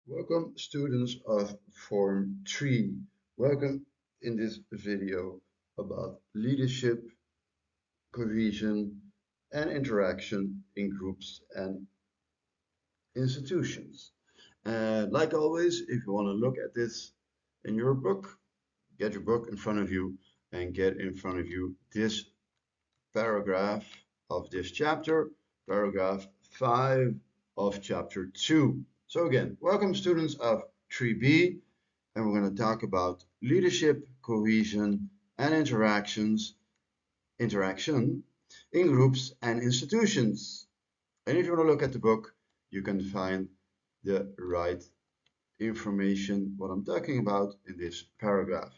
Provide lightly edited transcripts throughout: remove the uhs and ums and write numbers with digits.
Welcome students of Form 3. Welcome in this video about leadership, cohesion and interaction in groups and institutions. Like always, if you want to look at this in your book, get your book in front of you and get in front of you this paragraph of this chapter, paragraph 5 of chapter 2. So again, welcome students of 3B, and we're going to talk about leadership, cohesion, and interaction in groups and institutions. And if you want to look at the book, you can find the right information, what I'm talking about in this paragraph.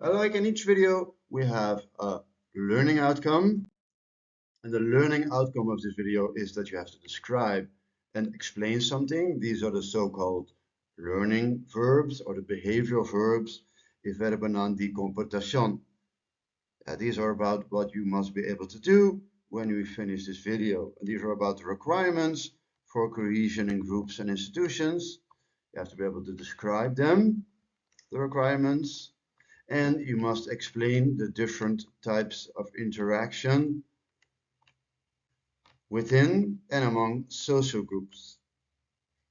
Like in each video, we have a learning outcome. And the learning outcome of this video is that you have to describe and explain something. These are the so-called learning verbs or the behavioral verbs. I verben die comportation. These are about what you must be able to do when we finish this video. And these are about the requirements for cohesion in groups and institutions. You have to be able to describe them, the requirements, and you must explain the different types of interaction within and among social groups.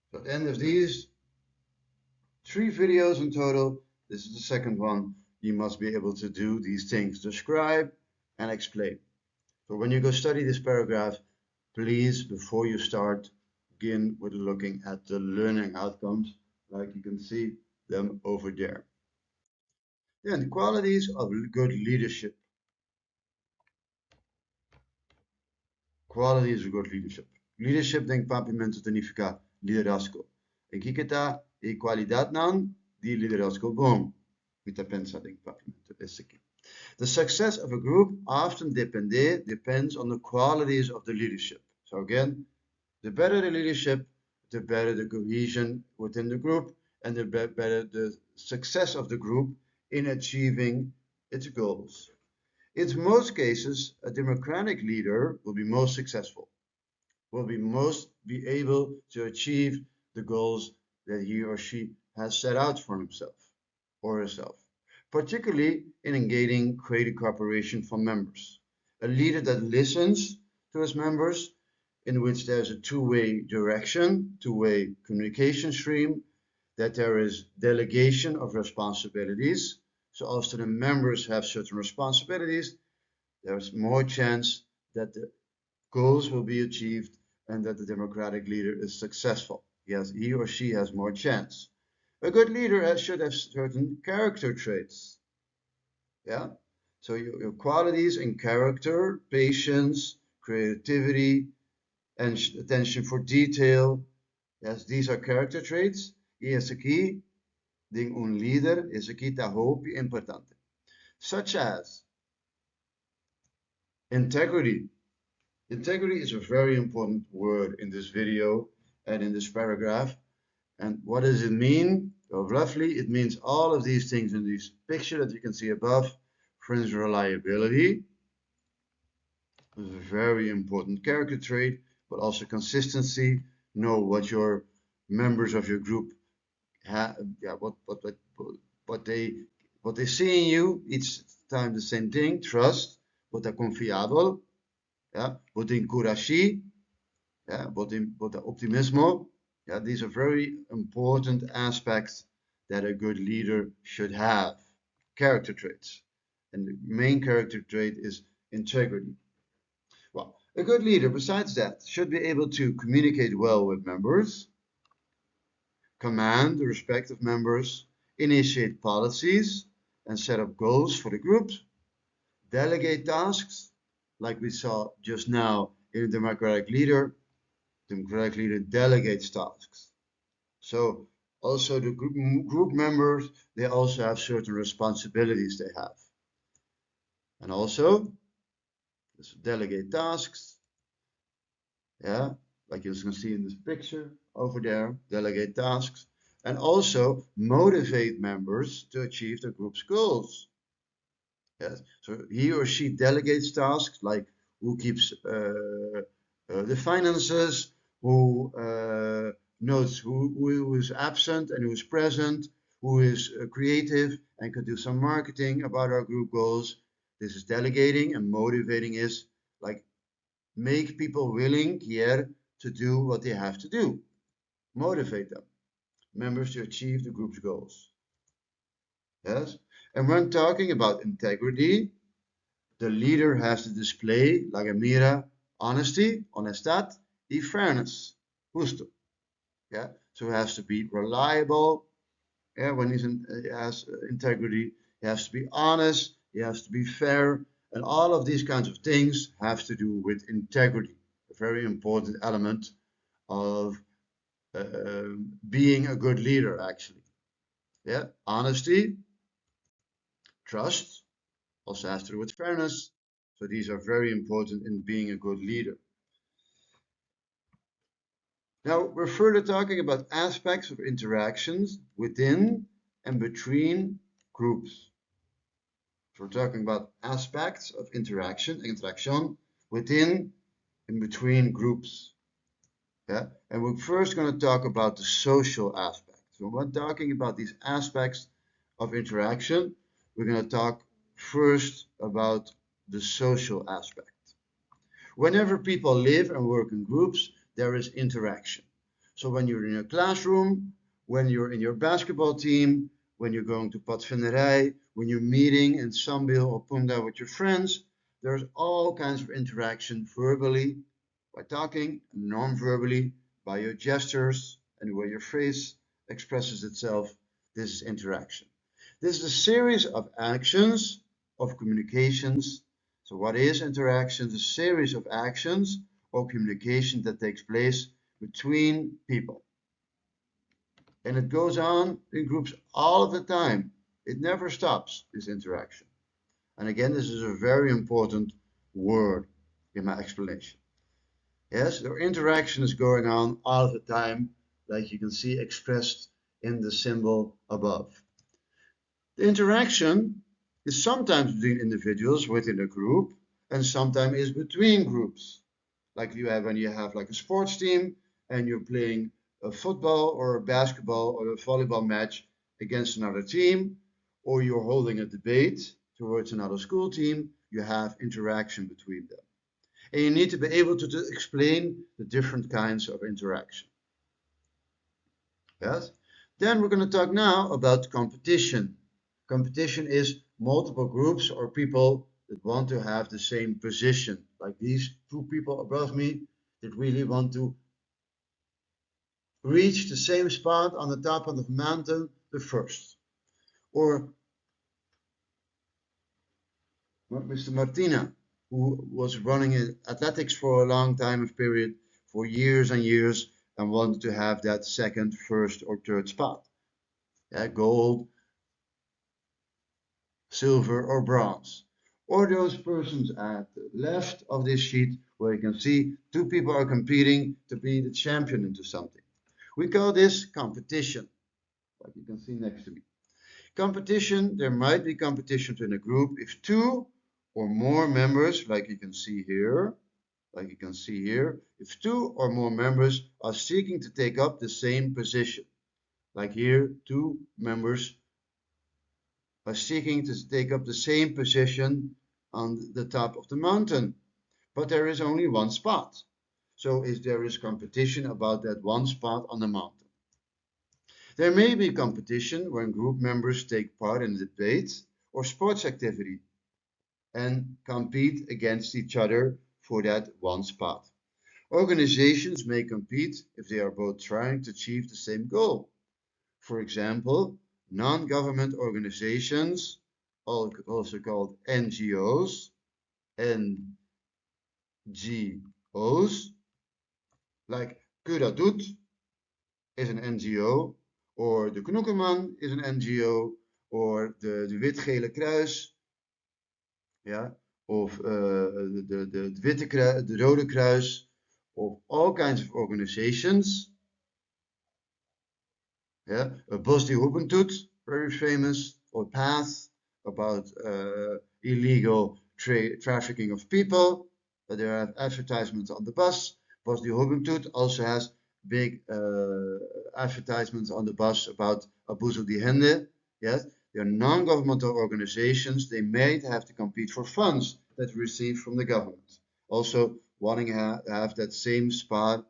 So at the end of these 3 videos in total, this is the second one, you must be able to do these things, describe and explain. So when you go study this paragraph, please, before you start, begin with looking at the learning outcomes, like you can see them over there. Then the qualities of good leadership. Qualities of good leadership. Leadership tem papimento significa liderazgo. Aqui que está a qualidade não de liderazgo bom. Muita pensa tem papimento esse aqui. The success of a group often depends on the qualities of the leadership. So again, the better the leadership, the better the cohesion within the group, and the better the success of the group in achieving its goals. In most cases, a democratic leader will be most successful, will be able to achieve the goals that he or she has set out for himself or herself, particularly in engaging creative cooperation from members. A leader that listens to his members, in which there's a two-way direction, two-way communication stream, that there is delegation of responsibilities. So also the members have certain responsibilities, there's more chance that the goals will be achieved and that the democratic leader is successful. Yes, he or she has more chance. A good leader should have certain character traits. Yeah, so your qualities in character, patience, creativity, and attention for detail. Yes, these are character traits. E esse aqui, de líder, esse aqui está muito importante. Such as integrity. Integrity is a very important word in this video and in this paragraph. And what does it mean? Well, roughly, it means all of these things in this picture that you can see above. For instance, reliability is a very important character trait, but also consistency. Know what your members of your group have, what they see in you each time the same thing. Trust, bota confiável, yeah, bota encouragir, yeah, bota optimismo. Yeah, these are very important aspects that a good leader should have. Character traits. And the main character trait is integrity. Well, a good leader, besides that, should be able to communicate well with members, command the respect of members, initiate policies, and set up goals for the group, delegate tasks, like we saw just now in a democratic leader. Democratic leader delegates tasks. So also the group members, they also have certain responsibilities they have. And also, delegate tasks. Yeah, like you can see in this picture over there, delegate tasks. And also motivate members to achieve the group's goals. Yes, so he or she delegates tasks like who keeps the finances, who notes who is absent and who is present, who is creative and can do some marketing about our group goals. This is delegating, and motivating is like make people willing here to do what they have to do. Motivate them, members, to achieve the group's goals. Yes? And when talking about integrity, the leader has to display, like a mira, honesty, honestad, y fairness, justo. Yeah, so he has to be reliable. Yeah, when he has integrity, he has to be honest, he has to be fair, and all of these kinds of things have to do with integrity, a very important element of being a good leader, actually. Yeah, honesty, trust, also has to do with fairness. So these are very important in being a good leader. Now, we're further talking about aspects of interactions within and between groups. So we're talking about aspects of interaction within and between groups. Yeah, and we're first going to talk about the social aspect. So when talking about these aspects of interaction, we're going to talk first about the social aspect. Whenever people live and work in groups, there is interaction. So when you're in a classroom, when you're in your basketball team, when you're going to padvinderij, when you're meeting in Sambil or Punda with your friends, there's all kinds of interaction verbally, by talking, and non-verbally, by your gestures and the way your face expresses itself. This is interaction. This is a series of actions, of communications. So what is interaction? A series of actions or communication that takes place between people. And it goes on in groups all of the time. It never stops, this interaction. And again, this is a very important word in my explanation. Yes, the interaction is going on all of the time, like you can see expressed in the symbol above. The interaction is sometimes between individuals within a group, and sometimes is between groups. Like you have when you have like a sports team and you're playing a football or a basketball or a volleyball match against another team, or you're holding a debate towards another school team, you have interaction between them. And you need to be able to explain the different kinds of interaction. Yes? Then we're going to talk now about competition. Competition is multiple groups or people that want to have the same position. Like these two people above me that really want to reach the same spot on the top of the mountain the first. Or Mr. Martina, who was running in athletics for a long time of period, for years and years, and wanted to have that second, first, or third spot. Yeah, gold, silver, or bronze. Or those persons at the left of this sheet where you can see two people are competing to be the champion into something. We call this competition, like you can see next to me. Competition, there might be competition in a group if two or more members, like you can see here, if two or more members are seeking to take up the same position. Like here, two members are seeking to take up the same position on the top of the mountain, but there is only one spot. So if there is competition about that one spot on the mountain. There may be competition when group members take part in a debate or sports activity and compete against each other for that one spot. Organizations may compete if they are both trying to achieve the same goal. For example, non-government organizations, also called NGOs, like Cura Doet is an NGO, or de Knoekelman is an NGO, or de Wit-Gele Kruis, ja, of de Rode Kruis, of all kinds of organizations. Yeah, Bos die Hoepentut, very famous, or PATH, about illegal trafficking of people. But there are advertisements on the bus. Bos die Hoepentut also has big advertisements on the bus about Abuso di Hende. Yes, they are non-governmental organizations. They may have to compete for funds that receive from the government. Also, wanting to have that same spot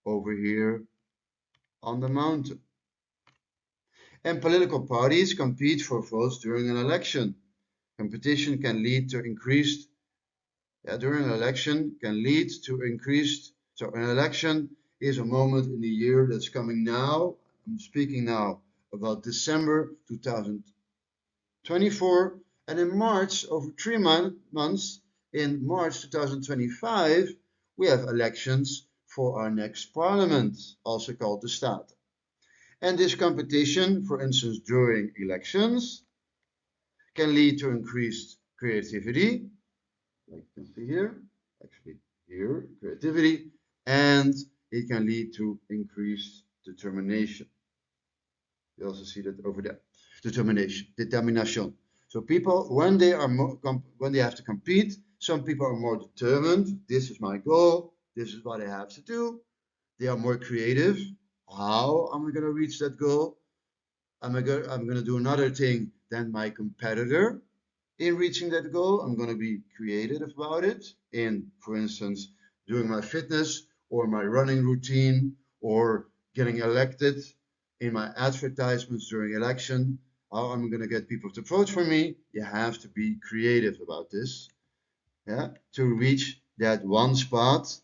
over here on the mountain. And political parties compete for votes during an election. Competition can lead to increased, during an election can lead to increased, so an election is a moment in the year that's coming now. I'm speaking now about December 2024, and in March, over 3 months, in March 2025, we have elections for our next parliament, also called the Staten. And this competition, for instance, during elections, can lead to increased creativity, like you can see here, actually here, creativity, and it can lead to increased determination. You also see that over there, determination. So people, when they are when they have to compete, some people are more determined. This is my goal. This is what I have to do. They are more creative. How am I going to reach that goal? I'm going to do another thing than my competitor in reaching that goal. I'm going to be creative about it in, for instance, doing my fitness or my running routine or getting elected in my advertisements during election. How I'm going to get people to vote for me. You have to be creative about this, yeah, to reach that one spot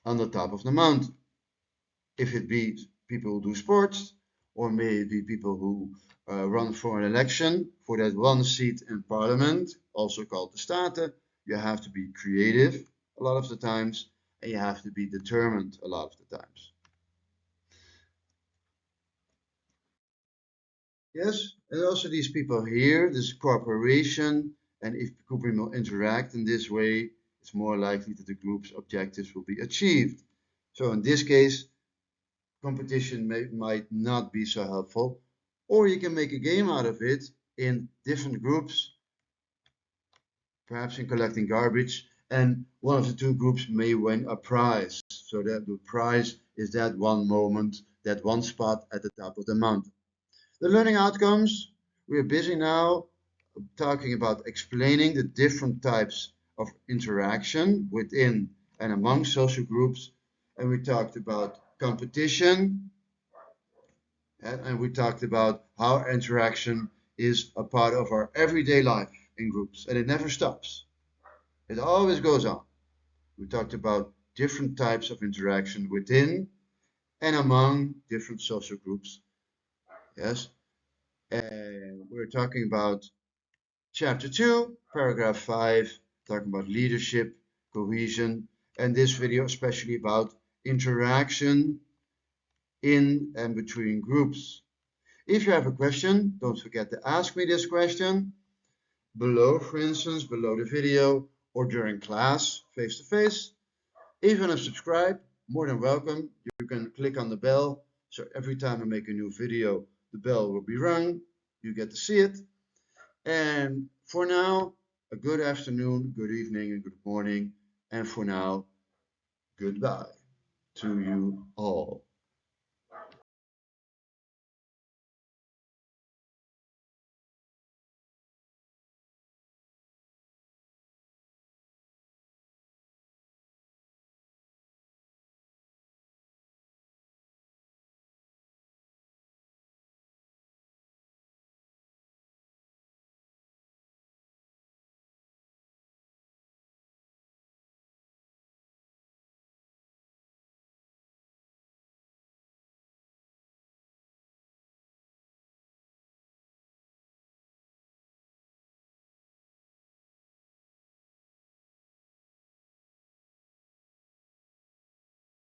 on the top of the mountain. If it be people who do sports, or maybe people who run for an election for that one seat in parliament, also called the Staten, you have to be creative a lot of the times, and you have to be determined a lot of the times. Yes, and also these people here, this cooperation, and if people will interact in this way, it's more likely that the group's objectives will be achieved. So in this case, competition might not be so helpful, or you can make a game out of it in different groups, perhaps in collecting garbage, and one of the two groups may win a prize. So that the prize is that one moment, that one spot at the top of the mountain. The learning outcomes, we're busy now talking about explaining the different types of interaction within and among social groups, and we talked about competition, and we talked about how interaction is a part of our everyday life in groups, and it never stops. It always goes on. We talked about different types of interaction within and among different social groups. Yes. And we're talking about chapter 2, paragraph 5, talking about leadership, cohesion, and this video especially about interaction in and between groups. If you have a question, don't forget to ask me this question below, for instance, below the video or during class, face to face. If you want to subscribe, more than welcome. You can click on the bell. So every time I make a new video, the bell will be rung. You get to see it. And for now, a good afternoon, good evening, and good morning. And for now, goodbye to you all.